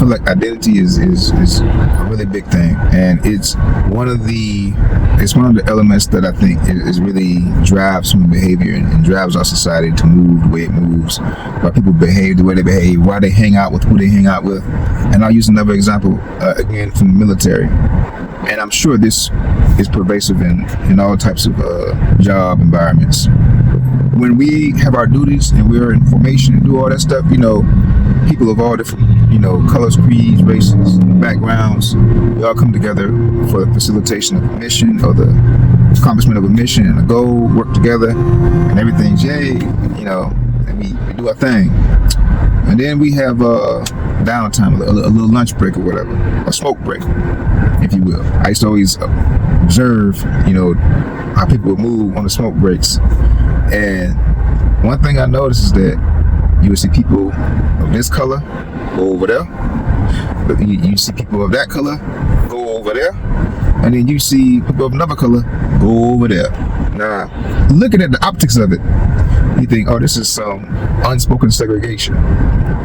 like identity is a really big thing, and it's one of the elements that I think is really drives human behavior and drives our society to move the way it moves, why people behave the way they behave, why they hang out with who they hang out with. And I'll use another example again from the military, and I'm sure this is pervasive in all types of job environments. When we have our duties and we're in formation and do all that stuff, people of all different, colors, creeds, races, backgrounds, we all come together for the facilitation of a mission or the accomplishment of a mission and a goal, work together, and everything's yay, and we do our thing. And then we have downtime, a little lunch break or whatever, a smoke break, if you will. I used to always observe, how people would move on the smoke breaks. And one thing I noticed is that you would see people of this color go over there, but you see people of that color go over there, and then you see people of another color go over there. Now, looking at the optics of it, you think, oh, this is some unspoken segregation.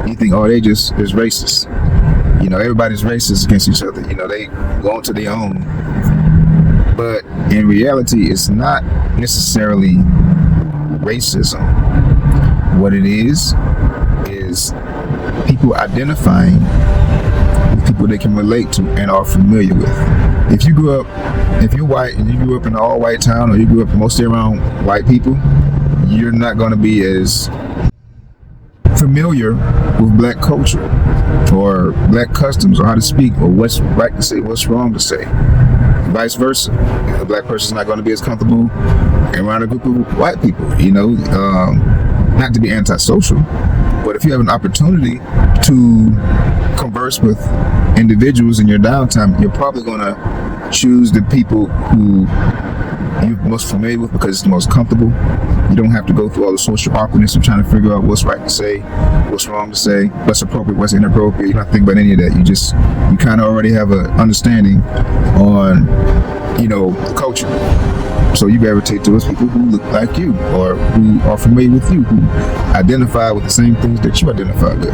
You think, oh, they just is racist. Everybody's racist against each other. They go into their own. But in reality, it's not necessarily racism. What it is people identifying with people they can relate to and are familiar with. If you're white and you grew up in an all-white town, or you grew up mostly around white people, you're not going to be as familiar with black culture or black customs or how to speak or what's right to say, what's wrong to say. Vice versa. A black person's not going to be as comfortable around a group of white people, not to be antisocial, but if you have an opportunity to converse with individuals in your downtime, you're probably going to choose the people who you're most familiar with because it's the most comfortable. You don't have to go through all the social awkwardness of trying to figure out what's right to say, what's wrong to say, what's appropriate, what's inappropriate. You don't have to think about any of that. You kind of already have an understanding on, the culture. So you gravitate towards people who look like you or who are familiar with you, who identify with the same things that you identify with.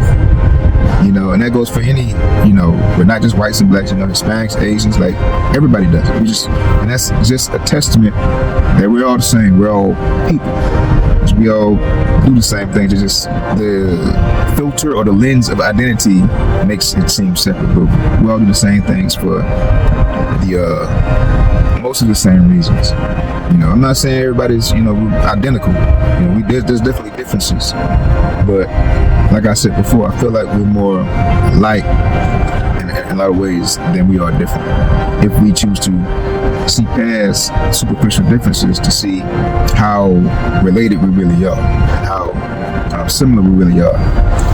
And that goes for any, we're not just whites and blacks, Hispanics, Asians, like everybody does it. And that's just a testament that we're all the same. We're all people. We all do the same things. It's just the filter or the lens of identity makes it seem separate, but we all do the same things for most of the same reasons. I'm not saying everybody's, identical. There's definitely differences. But like I said before, I feel like we're more alike in a lot of ways than we are different. If we choose to see past superficial differences to see how related we really are and how similar we really are.